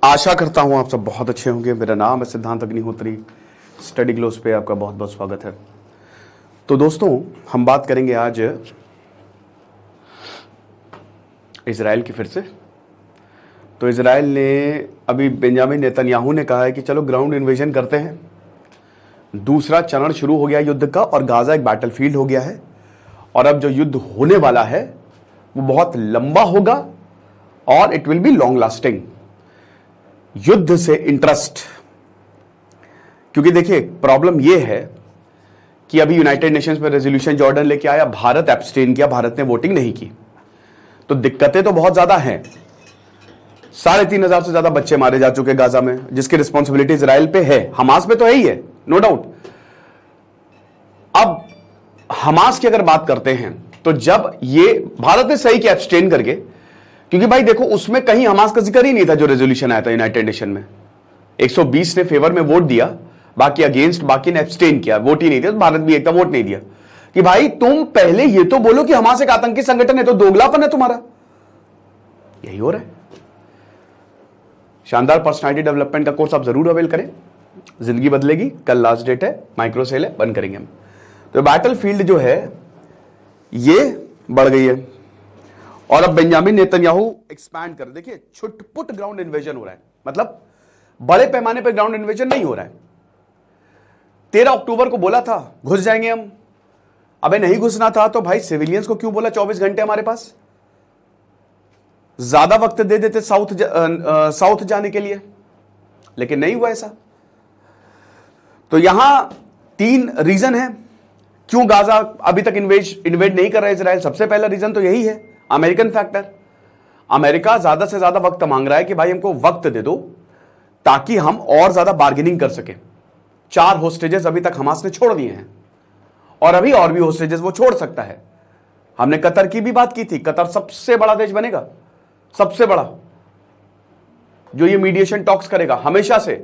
आशा करता हूं आप सब बहुत अच्छे होंगे। मेरा नाम है सिद्धांत अग्निहोत्री। स्टडी ग्लोस पे आपका बहुत बहुत स्वागत है। तो दोस्तों, हम बात करेंगे आज इजराइल की फिर से। तो इजराइल ने अभी बेंजामिन नेतन्याहू ने कहा है कि चलो ग्राउंड इन्वेजन करते हैं। दूसरा चरण शुरू हो गया युद्ध का और गाजा एक बैटलफील्ड हो गया है। और अब जो युद्ध होने वाला है वो बहुत लंबा होगा और it will be long lasting. युद्ध से इंटरेस्ट, क्योंकि देखिए प्रॉब्लम यह है कि अभी यूनाइटेड नेशंस में रेजोल्यूशन जॉर्डन लेके आया, भारत एब्सटेन किया, भारत ने वोटिंग नहीं की। तो दिक्कतें तो बहुत ज्यादा हैं। 3,500 से ज्यादा बच्चे मारे जा चुके गाजा में, जिसकी रिस्पॉन्सिबिलिटी इजराइल पे है। हमास पे तो है ही है, नो डाउट। अब हमास की अगर बात करते हैं तो जब ये भारत ने सही किया एब्सटेन करके, क्योंकि भाई देखो उसमें कहीं हमास का जिक्र ही नहीं था। जो रेजोल्यूशन आया था यूनाइटेड नेशन में 120 ने फेवर में वोट दिया, बाकी अगेंस्ट, बाकी ने एब्सटेन किया, वोट ही नहीं दिया। भारत भी एक का वोट नहीं दिया कि भाई तुम पहले ये तो बोलो कि हमास एक आतंकी संगठन है, तो दोगलापन है तुम्हारा। यही हो रहा है। शानदार पर्सनालिटी डेवलपमेंट का कोर्स आप जरूर अवेल करें, जिंदगी बदलेगी। कल लास्ट डेट है, माइक्रो सेल है, बंद करेंगे हम। तो बैटल फील्ड जो है ये बढ़ गई है और अब बेंजामिन नेतन्याहू एक्सपैंड कर, देखिए छुटपुट ग्राउंड इन्वेजन हो रहा है। मतलब बड़े पैमाने पर ग्राउंड इन्वेजन नहीं हो रहा है। 13 अक्टूबर को बोला था घुस जाएंगे हम, अबे नहीं घुसना था तो भाई सिविलियंस को क्यों बोला 24 घंटे हमारे पास, ज्यादा वक्त दे देते साउथ जाने के लिए, लेकिन नहीं हुआ ऐसा। तो यहां 3 रीजन है क्यों गाजा अभी तक इन्वेड नहीं कर रहा है इजराइल। सबसे पहला रीजन तो यही है, अमेरिकन फैक्टर। अमेरिका ज्यादा से ज्यादा वक्त मांग रहा है कि भाई हमको वक्त दे दो ताकि हम और ज्यादा बार्गेनिंग कर सके। 4 होस्टेजेस अभी तक हमास ने छोड़ दिए हैं और अभी और भी होस्टेजेस वो छोड़ सकता है। हमने कतर की भी बात की थी। कतर सबसे बड़ा देश बनेगा, सबसे बड़ा, जो ये मीडिएशन टॉक्स करेगा हमेशा से।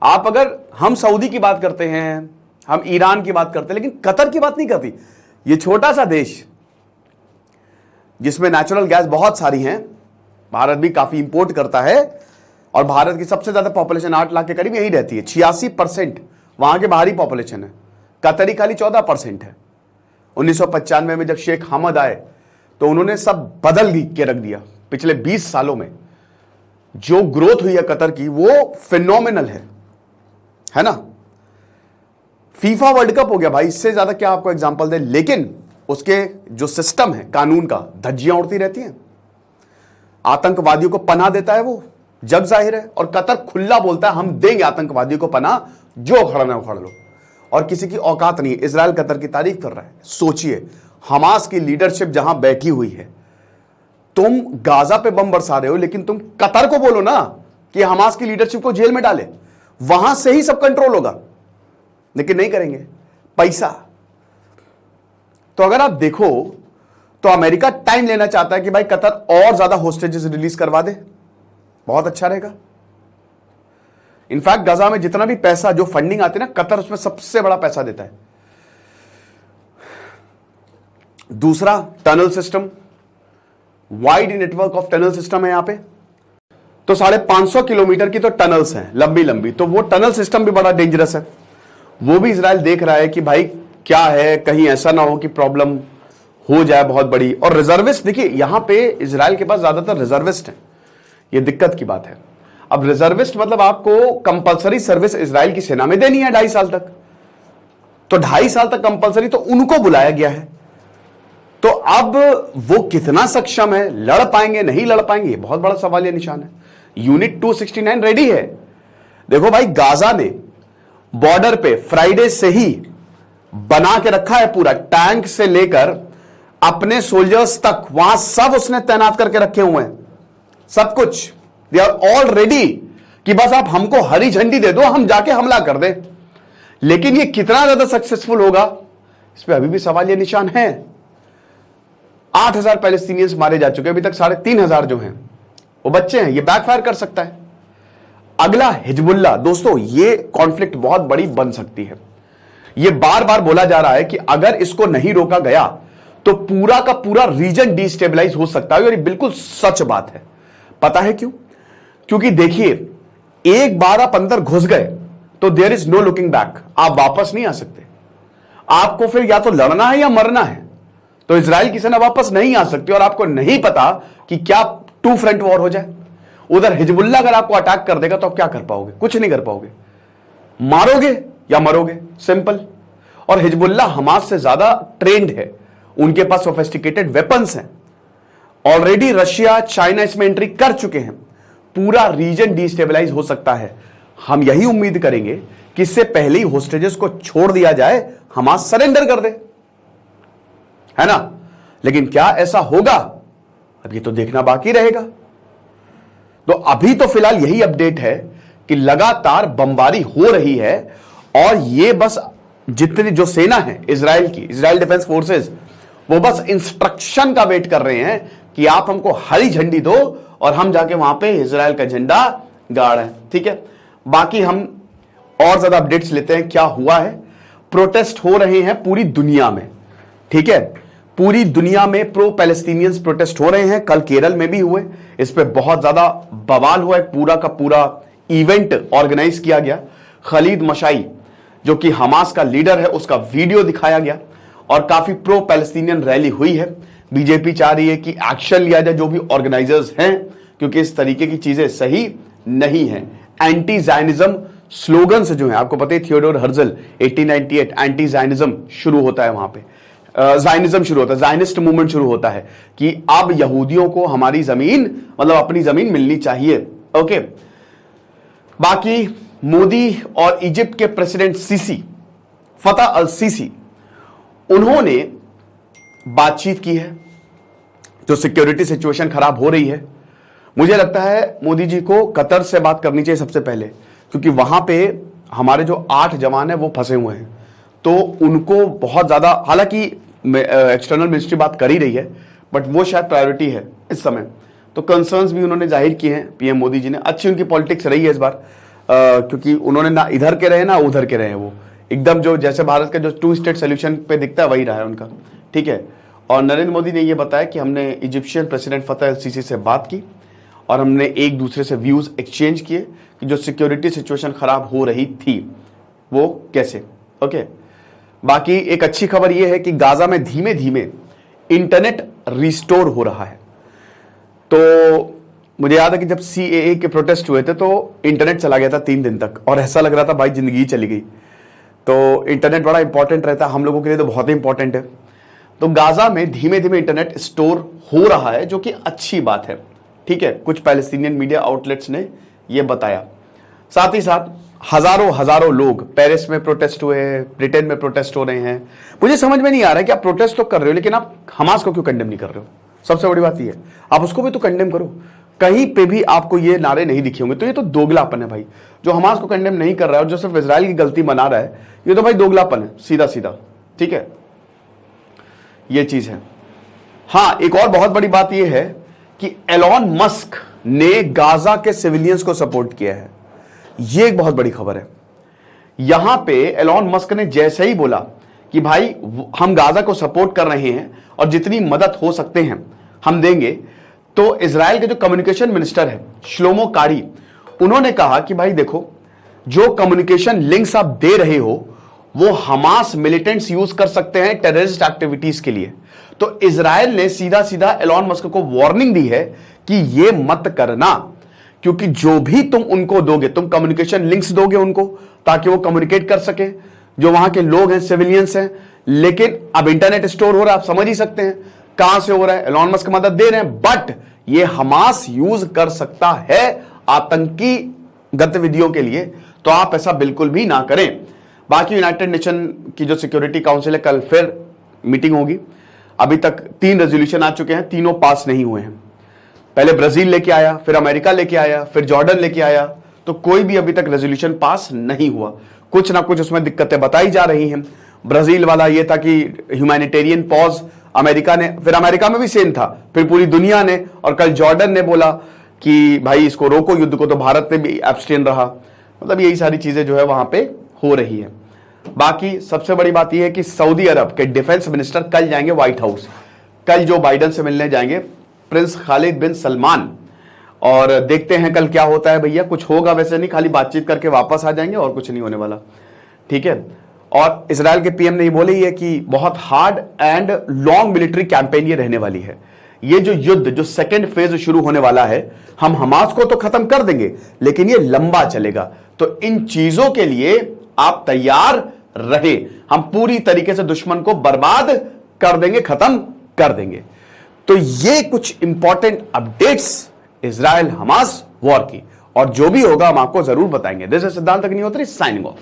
आप अगर, हम सऊदी की बात करते हैं, हम ईरान की बात करते हैं, लेकिन कतर की बात नहीं करती। ये छोटा सा देश जिसमें नेचुरल गैस बहुत सारी हैं, भारत भी काफी इंपोर्ट करता है और भारत की सबसे ज्यादा पॉपुलेशन 8 लाख के करीब यही रहती है। 86% वहां के बाहरी पॉपुलेशन है, कतरी खाली 14% है। 1995 में जब शेख हमद आए तो उन्होंने सब बदल के रख दिया। पिछले 20 सालों में जो ग्रोथ हुई है कतर की वो फिनोमिनल है ना। फीफा वर्ल्ड कप हो गया भाई, इससे ज्यादा क्या आपको एग्जांपल दे। लेकिन उसके जो सिस्टम है कानून का, धज्जियां उड़ती रहती हैं। आतंकवादियों को पनाह देता है वो, जग जाहिर है। और कतर खुला बोलता है हम देंगे आतंकवादियों को पनाह, जो उखड़ना उखड़ लो। और किसी की औकात नहीं। इजराइल कतर की तारीफ कर रहा है। सोचिए, हमास की लीडरशिप जहां बैठी हुई है, तुम गाजा पे बम बरसा रहे हो, लेकिन तुम कतर को बोलो ना कि हमास की लीडरशिप को जेल में डाले, वहां से ही सब कंट्रोल होगा। लेकिन नहीं करेंगे, पैसा। तो अगर आप देखो तो अमेरिका टाइम लेना चाहता है कि भाई कतर और ज्यादा होस्टेजेस रिलीज करवा दे, बहुत अच्छा रहेगा। इनफैक्ट गाजा में जितना भी पैसा, जो फंडिंग आती है ना, कतर उसमें सबसे बड़ा पैसा देता है। दूसरा, tunnel system, wide network of tunnel system है यहां पे। तो 550 किलोमीटर की तो टनल्स हैं, लंबी लंबी। तो वो टनल सिस्टम भी बड़ा डेंजरस है। वो भी इजराइल देख रहा है कि भाई क्या है, कहीं ऐसा ना हो कि प्रॉब्लम हो जाए बहुत बड़ी। और रिजर्विस्ट, देखिए यहां पे इजराइल के पास ज्यादातर रिजर्विस्ट हैं, ये दिक्कत की बात है। अब रिजर्विस्ट मतलब आपको कंपलसरी सर्विस इजराइल की सेना में देनी है 2.5 साल तक। तो 2.5 साल तक कंपलसरी, तो उनको बुलाया गया है। तो अब वो कितना सक्षम है, लड़ पाएंगे नहीं लड़ पाएंगे, बहुत बड़ा सवाल ये निशान है। यूनिट 269 रेडी है। देखो भाई, गाजा ने बॉर्डर पे फ्राइडे से ही बना के रखा है पूरा, टैंक से लेकर अपने सोल्जर्स तक, वहां सब उसने तैनात करके रखे हुए हैं, सब कुछ। दे आर ऑल रेडी कि बस आप हमको हरी झंडी दे दो, हम जाके हमला कर दें। लेकिन ये कितना ज्यादा सक्सेसफुल होगा, इस पे अभी भी सवाल ये निशान है। 8,000 पैलेस्टीनियंस मारे जा चुके, अभी तक 3,500 जो हैं वो बच्चे हैं। ये बैकफायर कर सकता है। अगला हिजबुल्लाह। दोस्तों, ये कॉन्फ्लिक्ट बहुत बड़ी बन सकती है। ये बार बार बोला जा रहा है कि अगर इसको नहीं रोका गया तो पूरा का पूरा रीजन डिस्टेबलाइज हो सकता है। और ये बिल्कुल सच बात है। पता है क्यों? क्योंकि देखिए, एक बार आप अंदर घुस गए तो there is no looking back, आप वापस नहीं आ सकते। आपको फिर या तो लड़ना है या मरना है। तो इजराइल की सेना वापस नहीं आ सकती, और आपको नहीं पता कि क्या टू फ्रंट वॉर हो जाए। उधर हिजबुल्लाह अगर आपको अटैक कर देगा तो आप क्या कर पाओगे? कुछ नहीं कर पाओगे, मारोगे या मरोगे, सिंपल। और हिजबुल्लाह हमास से ज्यादा ट्रेंड है, उनके पास सोफिस्टिकेटेड वेपन्स हैं। ऑलरेडी रशिया, चाइना इसमें एंट्री कर चुके हैं। पूरा रीजन डिस्टेबलाइज हो सकता है। हम यही उम्मीद करेंगे कि इससे पहले ही होस्टेजेस को छोड़ दिया जाए, हमास सरेंडर कर दे, है ना। लेकिन क्या ऐसा होगा, अब ये तो देखना बाकी रहेगा। तो अभी तो फिलहाल यही अपडेट है कि लगातार बमबारी हो रही है, और ये बस जितनी जो सेना है इजराइल की, इजराइल डिफेंस फोर्सेस, वो बस इंस्ट्रक्शन का वेट कर रहे हैं कि आप हमको हरी झंडी दो और हम जाके वहां पे इजराइल का झंडा गाड़ है। ठीक है, बाकी हम और ज्यादा अपडेट्स लेते हैं। क्या हुआ है? प्रोटेस्ट हो रहे हैं पूरी दुनिया में। ठीक है, पूरी दुनिया में प्रो पैलेस्टीनियंस प्रोटेस्ट हो रहे हैं। कल केरल में भी हुए, इस पे बहुत ज्यादा बवाल हुआ। एक पूरा का पूरा इवेंट ऑर्गेनाइज किया गया। खलीद मशाई जो कि हमास का लीडर है, उसका वीडियो दिखाया गया, और काफी प्रो पैलेस्टीनियन रैली हुई है। बीजेपी चाह रही है कि एक्शन लिया जाए जो भी ऑर्गेनाइजर्स हैं, क्योंकि इस तरीके की चीजें सही नहीं है। एंटी जायनिज्म स्लोगन से जो है, आपको पता है थियोडोर हर्जल 1898 एंटी जायनिज्म शुरू होता है वहां पे, जायनिज्म शुरू होता है, जायनिस्ट मूवमेंट शुरू होता है कि अब यहूदियों को हमारी जमीन, मतलब अपनी जमीन मिलनी चाहिए। ओके, बाकी मोदी और इजिप्ट के प्रेसिडेंट सीसी, फतह अल सीसी, उन्होंने बातचीत की है। जो सिक्योरिटी सिचुएशन खराब हो रही है, मुझे लगता है मोदी जी को कतर से बात करनी चाहिए सबसे पहले, क्योंकि वहां पे हमारे जो 8 जवान हैं वो फंसे हुए हैं। तो उनको बहुत ज्यादा, हालांकि एक्सटर्नल मिनिस्ट्री बात कर ही रही है, बट वो शायद प्रायोरिटी है इस समय। तो कंसर्न्स भी उन्होंने जाहिर किए हैं पीएम मोदी जी ने। अच्छी उनकी पॉलिटिक्स रही है इस बार, क्योंकि उन्होंने ना इधर के रहे ना उधर के रहे। वो एकदम जो जैसे भारत का जो 2 स्टेट सोल्यूशन पे दिखता है वही रहा है उनका। ठीक है, और नरेंद्र मोदी ने ये बताया कि हमने इजिप्शियन प्रेसिडेंट फतह अल सीसी से बात की और हमने एक दूसरे से व्यूज एक्सचेंज किए कि जो सिक्योरिटी सिचुएशन खराब हो रही थी वो कैसे। ओके, बाकी एक अच्छी खबर यह है कि गाजा में धीमे धीमे इंटरनेट रिस्टोर हो रहा है। तो मुझे याद है कि जब सीएए के प्रोटेस्ट हुए थे तो इंटरनेट चला गया था 3 दिन तक, और ऐसा लग रहा था भाई जिंदगी चली गई। तो इंटरनेट बड़ा इंपॉर्टेंट रहता है हम लोगों के लिए, तो बहुत ही इंपॉर्टेंट है। तो गाजा में धीमे धीमे इंटरनेट स्टोर हो रहा है, जो कि अच्छी बात है। ठीक है, कुछ पैलेस्टीनियन मीडिया आउटलेट्स ने यह बताया। साथ ही साथ हजारों लोग पेरिस में प्रोटेस्ट हुए, ब्रिटेन में प्रोटेस्ट हो रहे हैं। मुझे समझ में नहीं आ रहा है कि आप प्रोटेस्ट तो कर रहे हो, लेकिन आप हमास को क्यों कंडेम नहीं कर रहे हो? सबसे बड़ी बात यह है, आप उसको भी तो कंडेम करो। कहीं पे भी आपको ये नारे नहीं दिखे होंगे। तो ये तो दोगलापन है भाई। जो हमास को कंडेम नहीं कर रहा है और जो सिर्फ इजराइल की गलती मना रहा है, ये तो भाई दोगलापन है सीधा सीधा। ठीक है, ये चीज है। हाँ, एक और बहुत बड़ी बात यह है कि एलॉन मस्क ने गाजा के सिविलियंस को सपोर्ट किया है। यह एक बहुत बड़ी खबर है। यहां पे एलॉन मस्क ने जैसे ही बोला कि भाई हम गाजा को सपोर्ट कर रहे हैं और जितनी मदद हो सकते हैं हम देंगे, तो इजराइल के जो कम्युनिकेशन मिनिस्टर है श्लोमो कारी, उन्होंने कहा कि भाई देखो, जो कम्युनिकेशन लिंक्स आप दे रहे हो वो हमास मिलिटेंट्स यूज कर सकते हैं टेररिस्ट एक्टिविटीज के लिए। तो इजराइल ने सीधा सीधा एलॉन मस्क को वार्निंग दी है कि ये मत करना, क्योंकि जो भी तुम उनको दोगे, तुम कम्युनिकेशन लिंक्स दोगे उनको ताकि वो कम्युनिकेट कर सके, जो वहां के लोग हैं, सिविलियंस हैं। लेकिन अब इंटरनेट स्टोर हो रहा है, आप समझ ही सकते हैं कहां से हो रहा है। एलॉन मस्क मदद दे रहे हैं, बट ये हमास यूज कर सकता है आतंकी गतिविधियों के लिए, तो आप ऐसा बिल्कुल भी ना करें। बाकी यूनाइटेड नेशन की जो सिक्योरिटी काउंसिल है, कल फिर मीटिंग होगी। अभी तक 3 रेजोल्यूशन आ चुके हैं, तीनों पास नहीं हुए हैं। पहले ब्राजील लेके आया, फिर अमेरिका लेके आया, फिर जॉर्डन लेके आया, तो कोई भी अभी तक रेजोल्यूशन पास नहीं हुआ। कुछ ना कुछ उसमें दिक्कतें बताई जा रही हैं। ब्राजील वाला ये था कि ह्यूमैनिटेरियन पॉज, अमेरिका ने, फिर अमेरिका में भी सेम था, फिर पूरी दुनिया ने, और कल जॉर्डन ने बोला कि भाई इसको रोको युद्ध को, तो भारत ने भी एब्सटेन रहा। मतलब यही सारी चीजें जो है वहां पे हो रही है। बाकी सबसे बड़ी बात यह है कि सऊदी अरब के डिफेंस मिनिस्टर कल जाएंगे व्हाइट हाउस। कल जो बाइडन से मिलने जाएंगे प्रिंस खालिद बिन सलमान, और देखते हैं कल क्या होता है भैया। कुछ होगा वैसे नहीं, खाली बातचीत करके वापस आ जाएंगे और कुछ नहीं होने वाला, ठीक है। और इजराइल के पीएम ने ये बोले ही है कि बहुत hard and long military campaign ये रहने वाली है। ये जो युद्ध, जो सेकेंड फेज शुरू होने वाला है, हम हमास को तो खत्म कर देंगे लेकिन ये लंबा चलेगा। तो इन चीजों के लिए आप तैयार रहे, हम पूरी तरीके से दुश्मन को बर्बाद कर देंगे, खत्म कर देंगे। तो ये कुछ important updates Israel Hamas war की, और जो भी होगा हम आपको जरूर बताएंगे। दिस इज सिद्धांत अग्निहोत्री साइनिंग ऑफ।